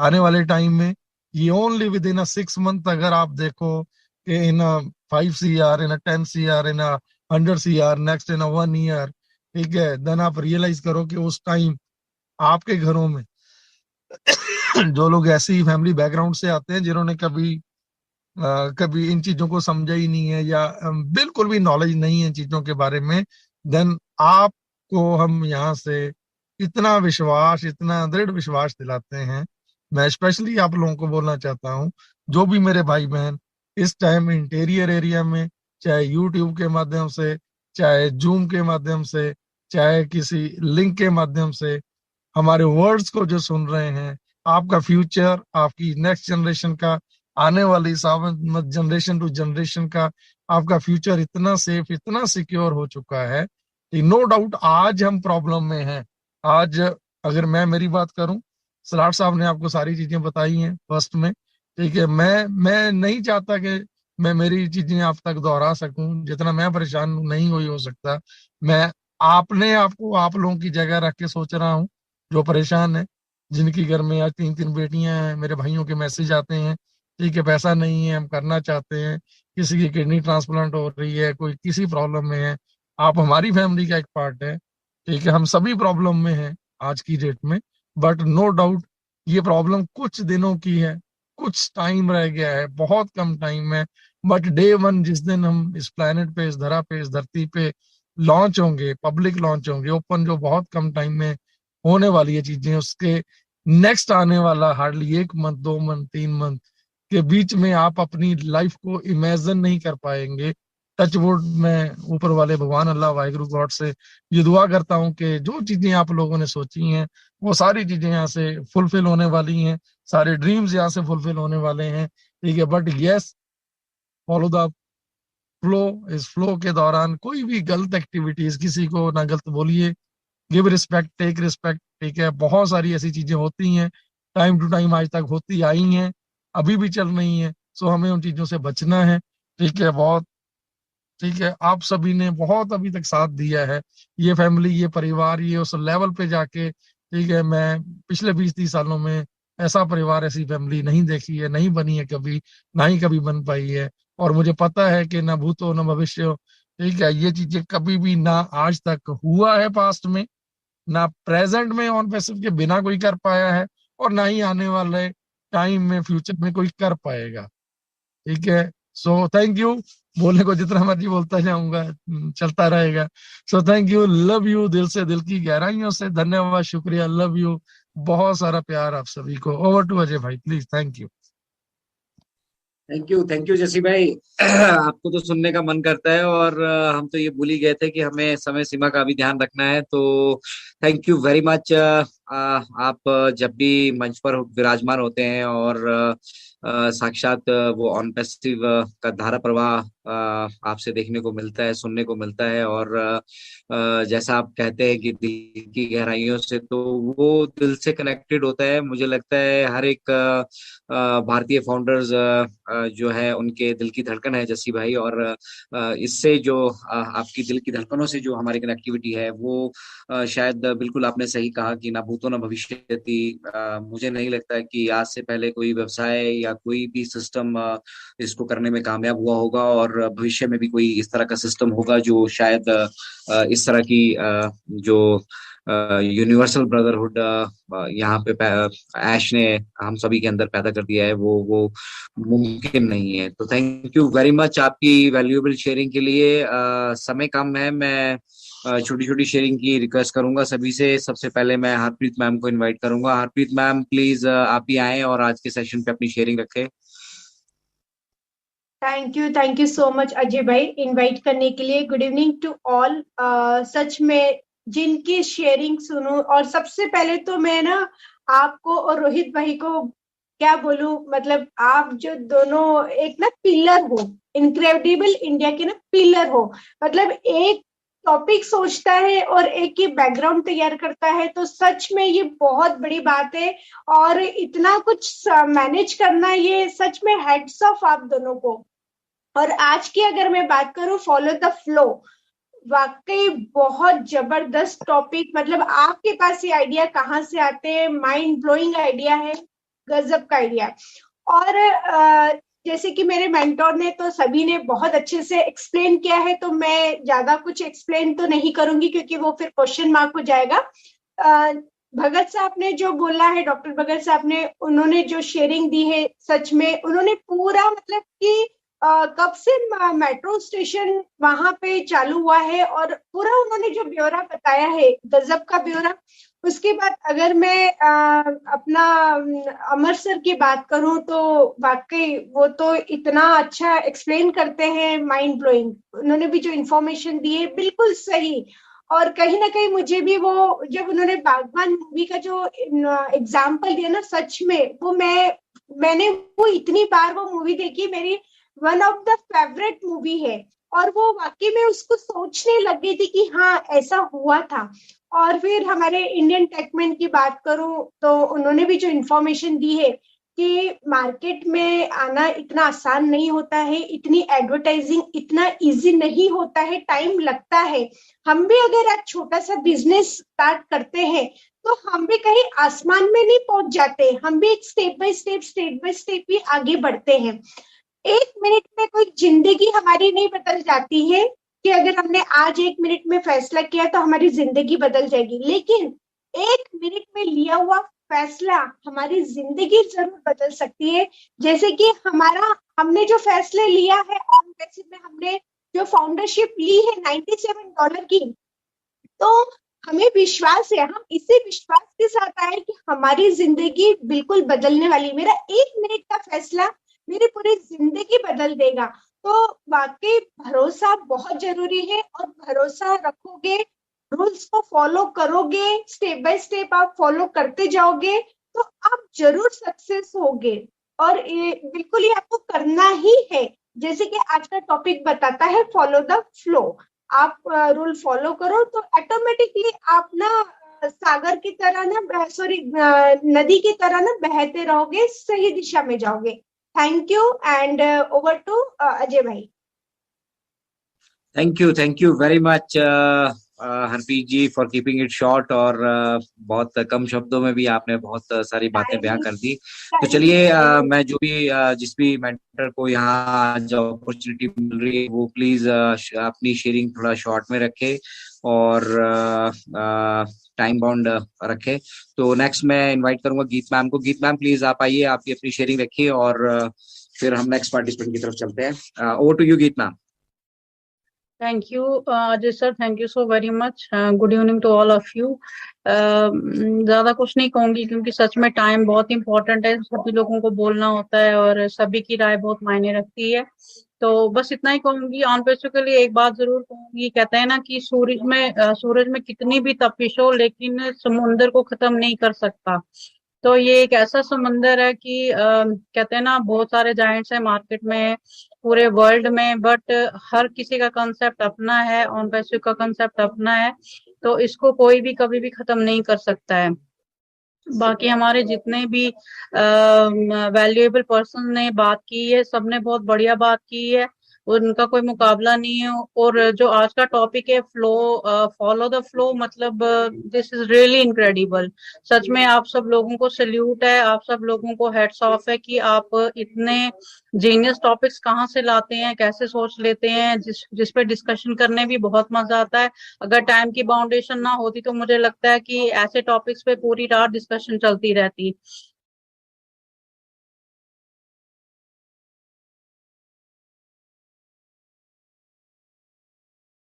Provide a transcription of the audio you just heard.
आने वाले टाइम में ये ओनली विद इन 6 मंथ, अगर आप देखो कि इन 5 CR, in 10 CR, in 100 CR, next in 1 year, ठीक है, देन आप रियलाइज करो कि उस टाइम आपके घरों में जो लोग ऐसी फैमिली बैकग्राउंड से आते हैं जिन्होंने कभी इन चीजों को समझा ही नहीं है, या बिल्कुल भी नॉलेज नहीं है इन चीजों के बारे में, देन आपको हम यहाँ से इतना विश्वास, इतना दृढ़ विश्वास दिलाते हैं। मैं स्पेशली आप लोगों को बोलना चाहता हूँ, जो भी मेरे भाई बहन इस टाइम इंटीरियर एरिया में, चाहे यूट्यूब के माध्यम से, चाहे जूम के माध्यम से, चाहे किसी लिंक के माध्यम से हमारे वर्ड्स को जो सुन रहे हैं, आपका फ्यूचर, आपकी नेक्स्ट जनरेशन का, आने वाली 7 जनरेशन टू जनरेशन का आपका फ्यूचर इतना सेफ, इतना सिक्योर हो चुका है कि नो डाउट आज हम प्रॉब्लम में हैं। आज अगर मैं मेरी बात करूं, सलार साहब ने आपको सारी चीजें बताई हैं फर्स्ट में, ठीक है। मैं नहीं चाहता कि मैं मेरी चीजें आप तक दोहरा सकूं, जितना मैं परेशान नहीं हुई हो सकता। मैं आपने आपको आप लोगों की जगह रख के सोच रहा हूँ, जो परेशान है, जिनकी घर में आज 3 3 बेटियां हैं, मेरे भाइयों के मैसेज आते हैं, ठीक है, पैसा नहीं है, हम करना चाहते हैं, किसी की किडनी ट्रांसप्लांट हो रही है, कोई किसी प्रॉब्लम में है, आप हमारी फैमिली का एक पार्ट है, ठीक है, हम सभी प्रॉब्लम में हैं आज की डेट में। बट नो डाउट ये प्रॉब्लम कुछ दिनों की है, कुछ टाइम रह गया है, बहुत कम टाइम है। बट डे वन जिस दिन हम इस प्लेनेट पे, इस धरा पे, इस धरती पे लॉन्च होंगे, पब्लिक लॉन्च होंगे, ओपन, जो बहुत कम टाइम में होने वाली है चीजें, उसके नेक्स्ट आने वाला हार्डली 1 मंथ, 2 मंथ, 3 मंथ के बीच में आप अपनी लाइफ को इमेजिन नहीं कर पाएंगे। टच वुड, मैं ऊपर वाले भगवान अल्लाह वाहिगुरु गॉड से ये दुआ करता हूँ कि जो चीजें आप लोगों ने सोची हैं वो सारी चीजें यहाँ से फुलफिल होने वाली हैं, सारे ड्रीम्स यहाँ से फुलफिल होने वाले हैं, ठीक है। But yes, follow the flow. इस फ्लो के दौरान कोई भी गलत एक्टिविटीज, किसी को ना गलत बोलिए, गिव रिस्पेक्ट, टेक रिस्पेक्ट, ठीक है। बहुत सारी ऐसी चीजें होती हैं, टाइम टू टाइम आज तक होती आई हैं, अभी भी चल रही हैं, सो हमें उन चीजों से बचना है, ठीक है। बहुत, ठीक है, आप सभी ने बहुत अभी तक साथ दिया है, ये फैमिली, ये परिवार, ये उस लेवल पे जाके, ठीक है, मैं पिछले 20 30 सालों में ऐसा परिवार, ऐसी फैमिली नहीं देखी है, नहीं बनी है कभी, ना ही कभी बन पाई है। और मुझे पता है कि ना भूतो न भविष्य हो, ठीक है, ये चीजें कभी भी ना आज तक हुआ है पास्ट में, ना प्रेजेंट में ऑन पैसिव के बिना कोई कर पाया है, और ना ही आने वाले टाइम में, फ्यूचर में कोई कर पाएगा, ठीक है। So thank you. बोलने को जितना मर्जी बोलता जाऊंगा, चलता रहेगा। So thank you, love you, दिल से, दिल की गहराइयों से धन्यवाद, शुक्रिया, लव यू, बहुत सारा प्यार आप सभी को। ओवर टू अजय भाई, please, thank you. Thank you जसी भाई। आपको तो सुनने का मन करता है, और हम तो ये भूल ही गए थे कि हमें समय सीमा का भी ध्यान रखना है। तो थैंक यू वेरी मच। आप जब भी मंच पर विराजमान होते हैं और साक्षात वो ऑन पैसिव का धारा प्रवाह आपसे देखने को मिलता है, सुनने को मिलता है, और जैसा आप कहते हैं कि दिल की गहराइयों से, तो वो दिल से कनेक्टेड होता है। मुझे लगता है हर एक भारतीय फाउंडर्स जो है उनके दिल की धड़कन है जस्सी भाई। और इससे जो आपकी दिल की धड़कनों से जो हमारी कनेक्टिविटी है वो शायद बिल्कुल आपने सही कहा कि ना भूतो ना भविष्यति। मुझे नहीं लगता है कि आज से पहले कोई व्यवसाय या कोई भी सिस्टम इसको करने में कामयाब हुआ होगा, और भविष्य में भी कोई इस तरह का सिस्टम होगा जो शायद इस तरह की जो यूनिवर्सल ब्रदरहुड यहाँ पे ऐश ने हम सभी के अंदर पैदा कर दिया है, वो मुमकिन नहीं है। तो थैंक यू वेरी मच आपकी वैल्यूएबल शेयरिंग के लिए। समय कम है, मैं छोटी छोटी शेयरिंग की रिक्वेस्ट करूंगा सभी से। सबसे पहले मैं हरप्रीत मैम को इनवाइट करूंगा। हरप्रीत मैम प्लीज आप भी आए और आज के सेशन पे अपनी शेयरिंग रखें। Thank you so much Ajay भाई इनवाइट करने के लिए। Good evening to all. सच में जिनकी शेयरिंग सुनूं, और सबसे पहले तो मैं ना आपको और रोहित भाई को क्या बोलूं, मतलब आप जो दोनों एक ना पिलर हो, इनक्रेडिबल इंडिया के ना पिलर हो। मतलब एक टॉपिक सोचता है और एक ही बैकग्राउंड तैयार करता है, तो सच में ये बहुत बड़ी बात है। और इतना कुछ मैनेज करना, ये सच में हेड्स ऑफ आप दोनों को। और आज की अगर मैं बात करूं, फॉलो द फ्लो, वाकई बहुत जबरदस्त टॉपिक। मतलब आपके पास ये आइडिया कहाँ से आते हैं, माइंड ब्लोइंग आइडिया है। गजब का आइडिया है। और जैसे कि मेरे मेंटोर ने तो सभी ने बहुत अच्छे से एक्सप्लेन किया है, तो मैं ज्यादा कुछ एक्सप्लेन तो नहीं करूंगी क्योंकि वो फिर क्वेश्चन मार्क हो जाएगा। भगत साहब ने जो बोला है, डॉक्टर भगत साहब ने, उन्होंने जो शेयरिंग दी है, सच में उन्होंने पूरा मतलब कि कब से मेट्रो स्टेशन वहां पे चालू हुआ है और पूरा उन्होंने जो ब्यौरा बताया है, गजब का ब्यौरा। उसके बाद अगर मैं अपना अमर सर की बात करूं तो वाकई वो तो इतना अच्छा एक्सप्लेन करते हैं, माइंड ब्लोइंग। उन्होंने भी जो इन्फॉर्मेशन दी है बिल्कुल सही। और कहीं ना कहीं मुझे भी वो, जब उन्होंने बागबान मूवी का जो एग्जाम्पल दिया ना, सच में वो मैंने वो इतनी बार वो मूवी देखी, मेरी one of the favourite movie है। और वो वाकई में उसको सोचने लग गई थी कि हाँ ऐसा हुआ था। और फिर हमारे इंडियन टेकमैन की बात करूं तो उन्होंने भी जो इन्फॉर्मेशन दी है कि मार्केट में आना इतना आसान नहीं होता है, इतनी एडवर्टाइजिंग इतना इजी नहीं होता है, टाइम लगता है। हम भी अगर आज छोटा सा बिजनेस स्टार्ट करते हैं तो हम भी कहीं आसमान में नहीं पहुंच जाते, हम भी एक स्टेप बाय स्टेप ही आगे बढ़ते हैं। 1 मिनट में कोई जिंदगी हमारी नहीं बदल जाती है कि अगर हमने आज 1 मिनट में फैसला किया तो हमारी जिंदगी बदल जाएगी, लेकिन 1 मिनट में लिया हुआ फैसला हमारी जिंदगी जरूर बदल सकती है। जैसे कि हमने जो फैसले लिया है, ऑन बेसिस में हमने जो फाउंडरशिप ली है $97 की, तो हमें विश्वास है, हम इसी विश्वास के साथ आए कि हमारी जिंदगी बिल्कुल बदलने वाली। मेरा 1 मिनट का फैसला मेरी पूरी जिंदगी बदल देगा। तो वाकई भरोसा बहुत जरूरी है, और भरोसा रखोगे, रूल्स को फॉलो करोगे, स्टेप बाय स्टेप आप फॉलो करते जाओगे तो आप जरूर सक्सेस होगे। और ये बिल्कुल ही आपको करना ही है। जैसे कि आज का टॉपिक बताता है, फॉलो द फ्लो। आप रूल फॉलो करो तो ऑटोमेटिकली आप ना सागर की तरह ना, सॉरी, नदी की तरह ना बहते रहोगे, सही दिशा में जाओगे। Thank you and over to Ajay भाई। Thank you very much Harpreet ji for keeping it short. और बहुत कम शब्दों में भी आपने बहुत सारी बातें बयां कर दी। तो चलिए, मैं जो भी जिस भी मेंटर को यहाँ जो अपॉर्चुनिटी मिल रही है वो प्लीज अपनी शेयरिंग थोड़ा शॉर्ट में रखे और टाइम बाउंड रखे। तो नेक्स्ट मैं इनवाइट करूंगा गीत मैम को। गीत मैम प्लीज आप आइए, आपकी अपनी शेयरिंग रखिए और फिर हम नेक्स्ट पार्टिसिपेंट की तरफ चलते हैं। ओवर टू यू गीत ma'am. Thank you, Ajay sir. Thank you so very much. Good evening to all of you. ज्यादा कुछ नहीं कहूंगी क्योंकि सच में टाइम बहुत इंपॉर्टेंट है, सभी लोगों को बोलना होता है और सभी की राय बहुत मायने रखती है। तो बस इतना ही कहूंगी। ऑन बेसिकली एक बात जरूर कहूंगी, कहते हैं ना कि सूरज में कितनी भी तपिश हो लेकिन समुंदर को खत्म नहीं कर सकता। तो ये एक ऐसा समंदर है कि कहते हैं ना बहुत सारे जायंट्स हैं मार्केट में पूरे वर्ल्ड में, बट हर किसी का कंसेप्ट अपना है, ऑन पैसिव का कंसेप्ट अपना है, तो इसको कोई भी कभी भी खत्म नहीं कर सकता है। बाकी हमारे जितने भी वैल्यूएबल पर्सन ने बात की है, सबने बहुत बढ़िया बात की है, उनका कोई मुकाबला नहीं है। और जो आज का टॉपिक है फ्लो, फॉलो द फ्लो, मतलब दिस इज रियली इनक्रेडिबल। सच में आप सब लोगों को सल्यूट है, आप सब लोगों को हेड्स ऑफ है कि आप इतने जीनियस टॉपिक्स कहाँ से लाते हैं, कैसे सोच लेते हैं, जिस पे डिस्कशन करने भी बहुत मजा आता है। अगर टाइम की बाउंडेशन ना होती तो मुझे लगता है कि ऐसे टॉपिक्स पे पूरी रात डिस्कशन चलती रहती।